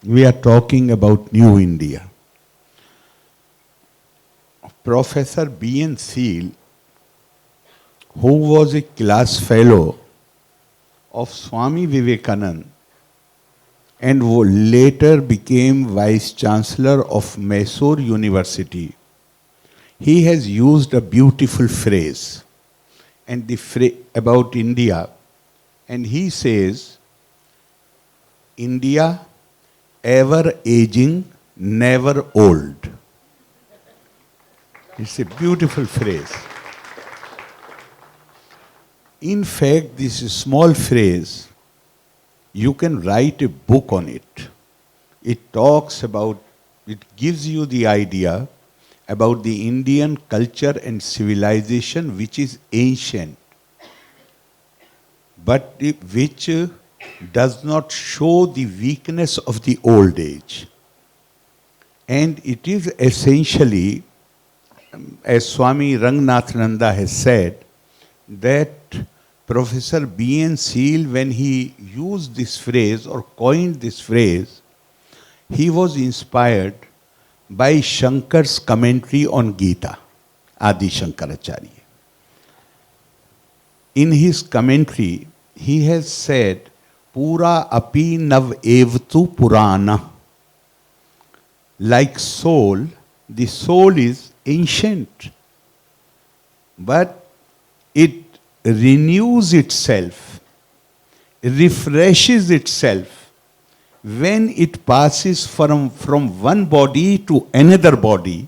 we are talking about New India. Professor B.N. Seal, who was a class fellow of Swami Vivekananda and who later became Vice Chancellor of Mysore University, he has used a beautiful phrase and about India, and he says, India, ever aging, never old. It's a beautiful phrase. In fact, this small phrase, you can write a book on it. It talks about, it gives you the idea about the Indian culture and civilization which is ancient, but which does not show the weakness of the old age. And it is essentially, as Swami Ranganathananda has said, that Professor B.N. Seal, when he used this phrase or coined this phrase, he was inspired by Shankar's commentary on Gita, Adi Shankaracharya. In his commentary, he has said, Pura api nav evtu purana. Like soul, the soul is ancient, but it renews itself, refreshes itself when it passes from one body to another body.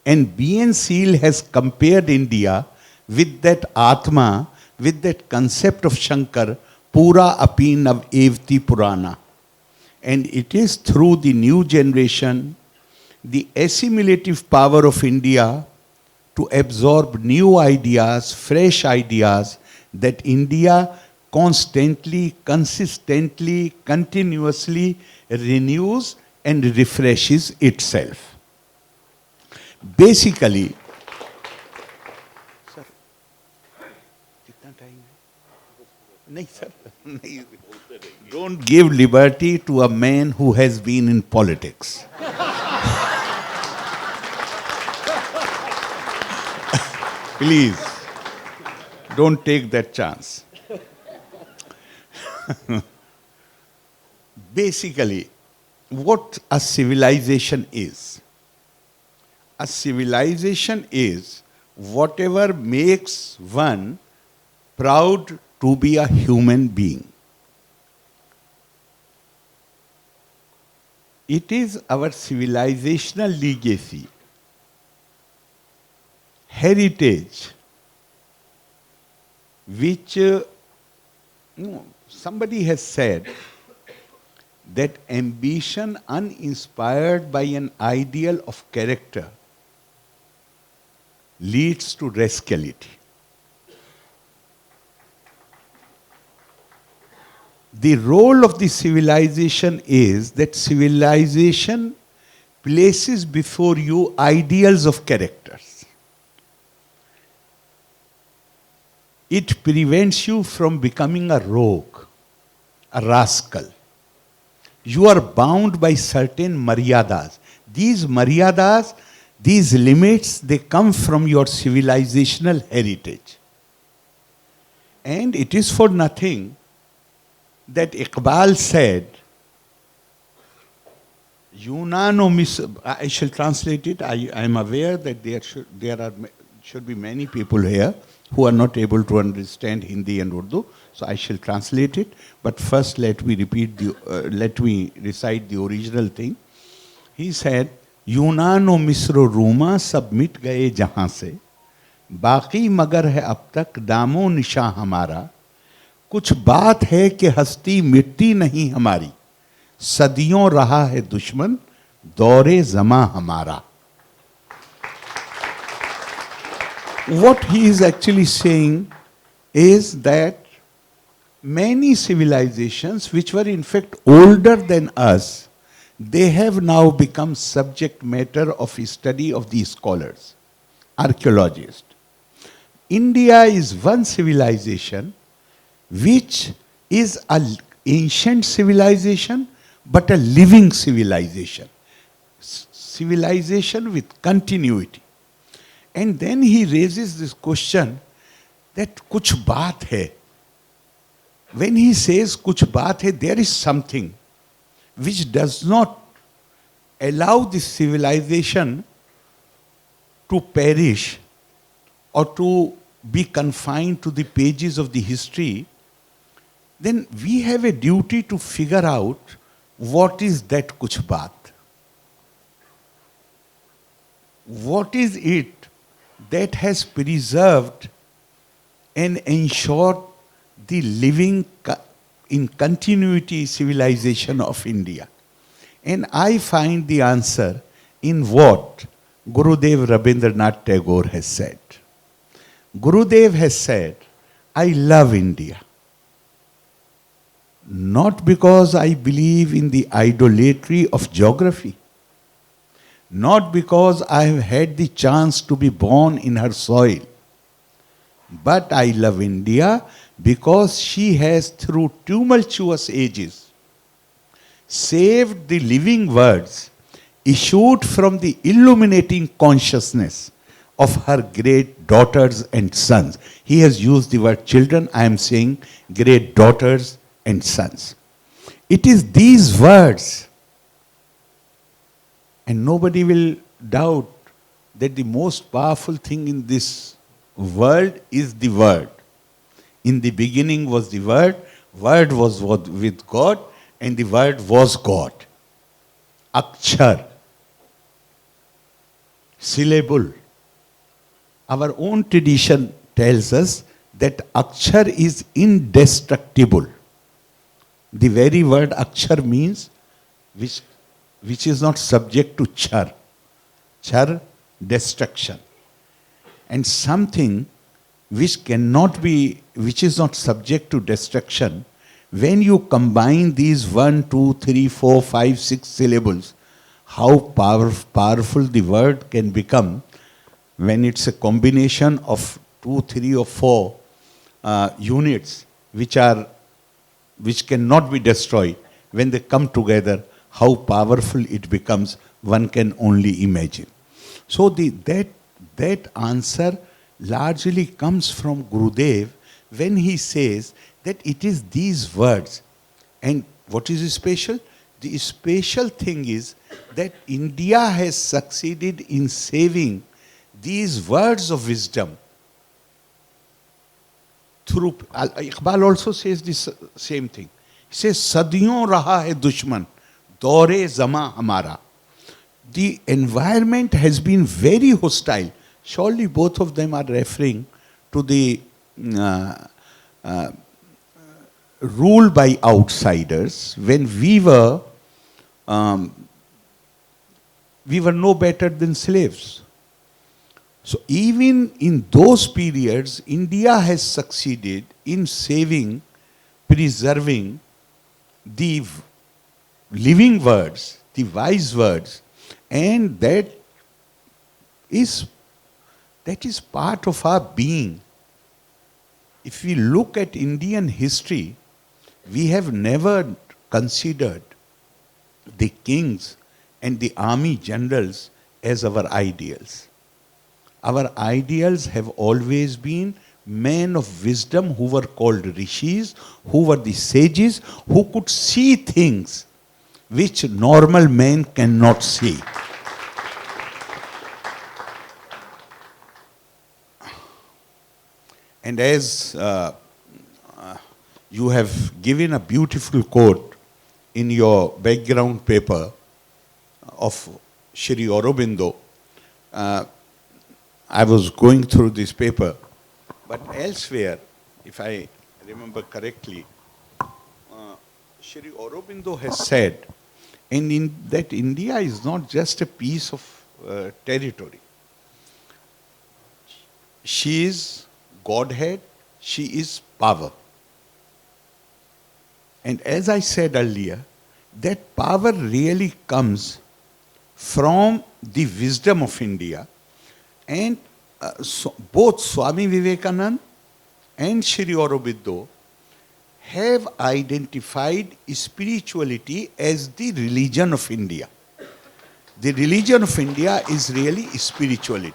And B.N. Seal has compared India with that Atma, with that concept of Shankar, Pura api nav evti purana. And it is through the new generation, the assimilative power of India to absorb new ideas, fresh ideas, that India constantly, consistently, continuously renews and refreshes itself. Basically, sir, kitna time hai? Nahi, sir. Nahi. Don't give liberty to a man who has been in politics. Please, don't take that chance. Basically, what a civilization is. A civilization is whatever makes one proud to be a human being. It is our civilizational legacy, heritage, which somebody has said that ambition uninspired by an ideal of character leads to rascality. The role of the civilization is that civilization places before you ideals of characters. It prevents you from becoming a rogue, a rascal. You are bound by certain maryadas. These maryadas, these limits, they come from your civilizational heritage. And it is for nothing that Iqbal said, I shall translate it. I am aware that there should be many people here who are not able to understand Hindi and Urdu, so I shall translate it. But first, let me recite the original thing. He said, यूनानो मिस्र रूमा सब मिट गए जहां से, बाकी मगर है अब तक दामो निशा हमारा, कुछ बात है कि हस्ती मिटती नहीं हमारी, सदियों रहा है दुश्मन दौरे जमा हमारा. What he is actually saying is that many civilizations which were in fact older than us, they have now become subject matter of study of these scholars, archaeologists. India is one civilization which is an ancient civilization, but a living civilization. Civilization with continuity. And then he raises this question that kuch baat hai. When he says kuch baat hai, there is something which does not allow this civilization to perish or to be confined to the pages of the history, then we have a duty to figure out what is that kuch baat. What is it that has preserved and ensured the living in continuity civilization of India? And I find the answer in what Gurudev Rabindranath Tagore has said. Gurudev has said, I love India. Not because I believe in the idolatry of geography, not because I have had the chance to be born in her soil, but I love India because she has, through tumultuous ages, saved the living words issued from the illuminating consciousness of her great daughters and sons. He has used the word children, I am saying great daughters and sons. It is these words, and nobody will doubt that the most powerful thing in this world is the word. In the beginning was the word was with God, and the word was God. Akshar, syllable. Our own tradition tells us that Akshar is indestructible. The very word Akshar means which is not subject to char. Char, destruction. And something which cannot be, which is not subject to destruction, when you combine these 1, 2, 3, 4, 5, 6 syllables, how powerful the word can become when it's a combination of 2, 3 or 4 units which cannot be destroyed. When they come together, how powerful it becomes, one can only imagine. So that answer largely comes from Gurudev when he says that it is these words. And what is special? The special thing is that India has succeeded in saving these words of wisdom through. Iqbal also says this same thing. He says, Sadiyon raha hai dushman, daure zama hamara. The environment has been very hostile. Surely both of them are referring to the rule by outsiders. When we were no better than slaves. So even in those periods, India has succeeded in saving, preserving the living words, the wise words, and that is part of our being. If we look at Indian history, we have never considered the kings and the army generals as our ideals. Our ideals have always been men of wisdom who were called rishis, who were the sages, who could see things which normal men cannot see. And as you have given a beautiful quote in your background paper of Shri Aurobindo, I was going through this paper, but elsewhere, if I remember correctly, Shri Aurobindo has said, and in that India is not just a piece of territory. She is Godhead, she is power. And as I said earlier, that power really comes from the wisdom of India. And both Swami Vivekananda and Shri Aurobindo have identified spirituality as the religion of India. The religion of India is really spirituality.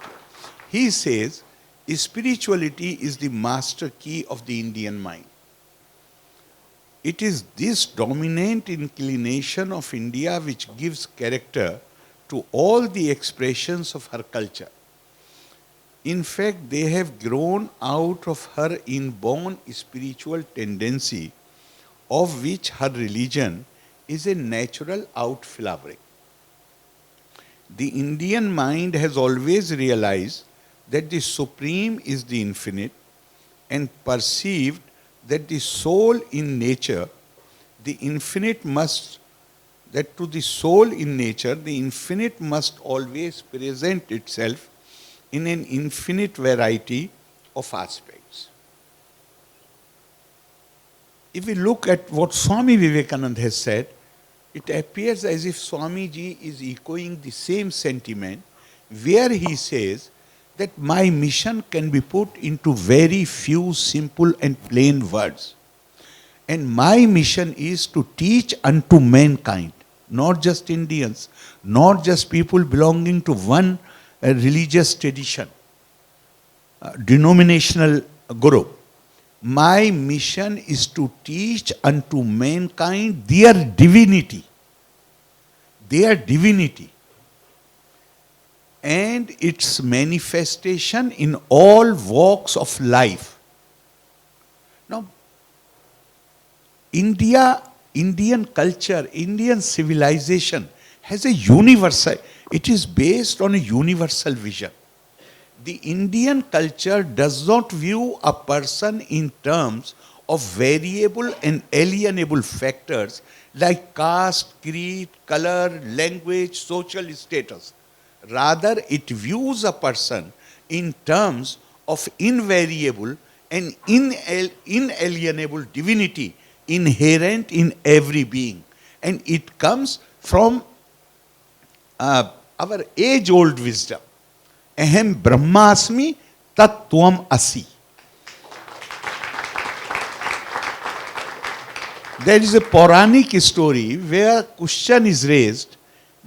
He says spirituality is the master key of the Indian mind. It is this dominant inclination of India which gives character to all the expressions of her culture. In fact, they have grown out of her inborn spiritual tendency, of which her religion is a natural outflowering. The Indian mind has always realized that the Supreme is the infinite and perceived that the soul in nature, the infinite must, that to the soul in nature, the infinite must always present itself in an infinite variety of aspects. If we look at what Swami Vivekananda has said, it appears as if Swamiji is echoing the same sentiment, where he says that my mission can be put into very few simple and plain words. And my mission is to teach unto mankind, not just Indians, not just people belonging to one religious tradition, denominational guru. My mission is to teach unto mankind their divinity, and its manifestation in all walks of life. Now, Indian culture, Indian civilization has a universal, it is based on a universal vision. The Indian culture does not view a person in terms of variable and alienable factors like caste, creed, color, language, social status. Rather, it views a person in terms of invariable and inalienable divinity inherent in every being. And it comes from our age-old wisdom. Ahem brahmasmi tat tvam asi. There is a Puranic story where a question is raised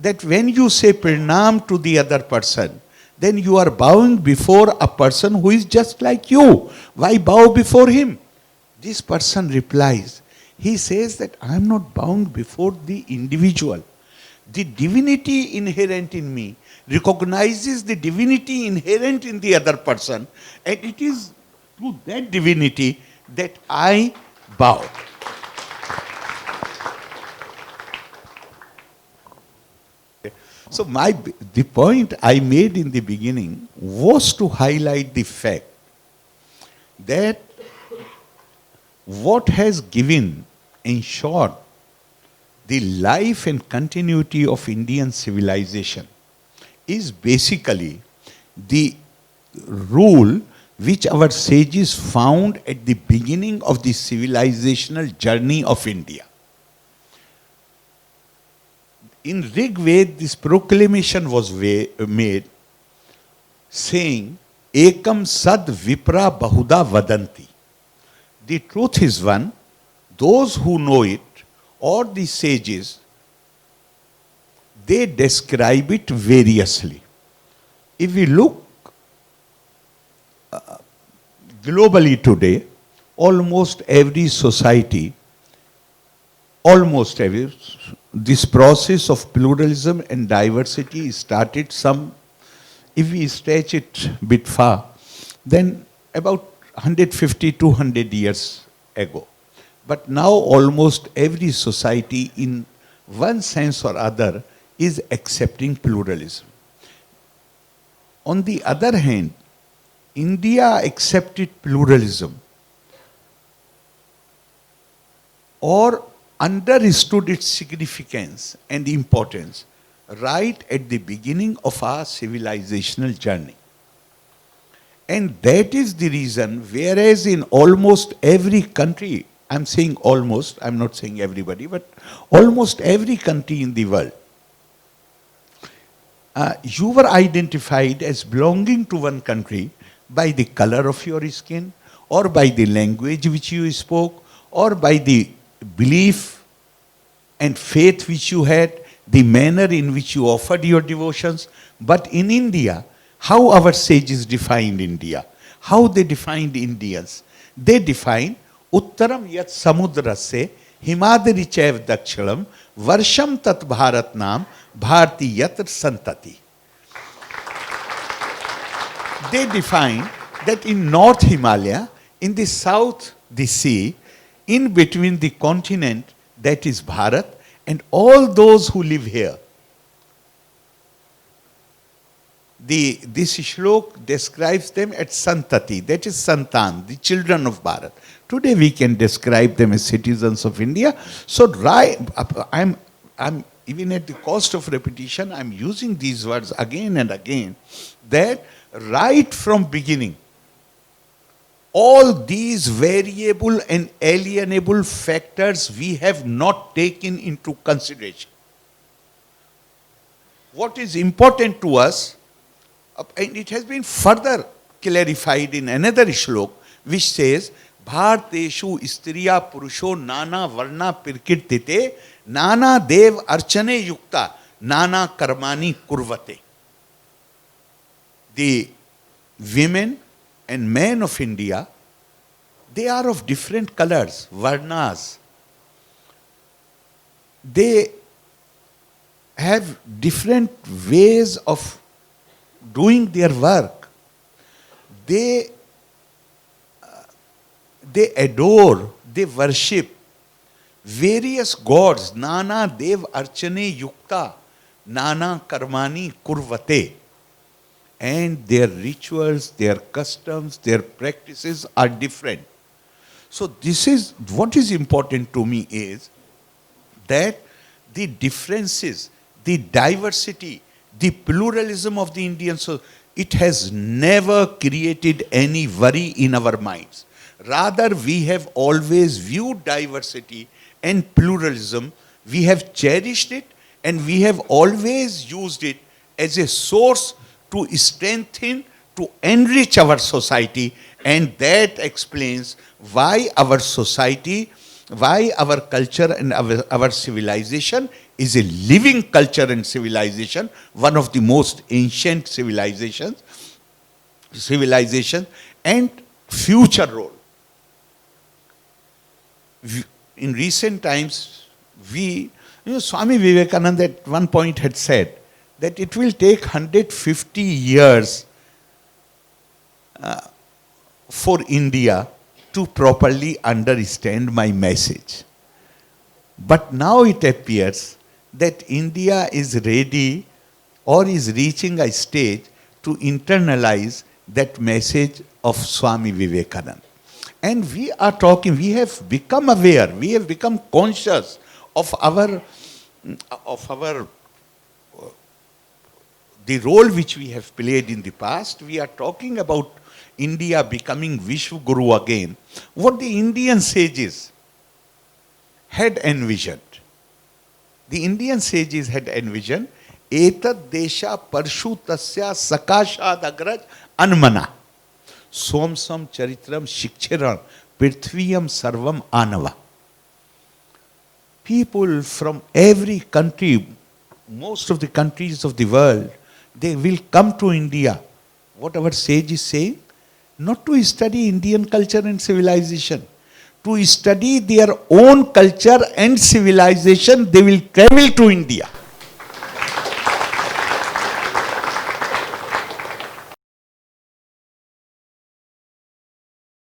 that when you say pranam to the other person, then you are bowing before a person who is just like you. Why bow before him? This person replies, he says that I am not bowing before the individual. The divinity inherent in me recognizes the divinity inherent in the other person, and it is to that divinity that I bow. So the point I made in the beginning was to highlight the fact that what has given, ensured, the life and continuity of Indian civilization is basically the rule which our sages found at the beginning of the civilizational journey of India. In Rig Veda, this proclamation was made saying, Ekam sad vipra bahuda vadanti. The truth is one, those who know it, or the sages, they describe it variously. If we look globally today, almost every society, this process of pluralism and diversity started some, if we stretch it a bit far, then about 150, 200 years ago. But now almost every society in one sense or other is accepting pluralism. On the other hand, India accepted pluralism or understood its significance and importance right at the beginning of our civilizational journey. And that is the reason, whereas in almost every country, I'm saying almost, I'm not saying everybody, but almost every country in the world, you were identified as belonging to one country by the color of your skin, or by the language which you spoke, or by the belief and faith which you had, the manner in which you offered your devotions. But in India, how our sages defined India, how they defined Indians. They defined Uttaram yat samudrasya himadri chaiv dakshinam varsham tat bharat nam bharti yat santati. They define that in North Himalaya, in the south, the sea, in between the continent, that is Bharat, and all those who live here. This shlok describes them as Santati, that is Santan, the children of Bharat. Today we can describe them as citizens of India. So I'm even at the cost of repetition, I'm using these words again and again, that right from beginning, all these variable and alienable factors we have not taken into consideration. What is important to us, and it has been further clarified in another shlok, which says, Bharteshu istriya purusho nana varna pirkirtite nana dev archane yukta nana karmani kurvate. The women and men of India, they are of different colors, varnas. They have different ways of doing their work. They adore, they worship various gods. Nana dev archane yukta, nana karmani kurvate. And their rituals, their customs, their practices are different. So this is, what is important to me is that the differences, the diversity, the pluralism of the Indian society, it has never created any worry in our minds. Rather, we have always viewed diversity and pluralism, we have cherished it, and we have always used it as a source to strengthen, to enrich our society, and that explains why our society, why our culture and our civilization is a living culture and civilization, one of the most ancient civilizations and future role. In recent times, Swami Vivekananda at one point had said that it will take 150 years for India to properly understand my message. But now it appears that India is ready or is reaching a stage to internalize that message of Swami Vivekananda. And we are talking, we have become aware, we have become conscious of the role which we have played in the past. We are talking about India becoming Vishwa Guru again. What the Indian sages had envisioned. The Indian sages had envisioned, Etad desha parshu tasya sakashad agraj anmana somsam charitram shikshiram prithviyam sarvam anava. People from every country, most of the countries of the world, they will come to India. What our sage is saying? Not to study Indian culture and civilization. To study their own culture and civilization, they will travel to India.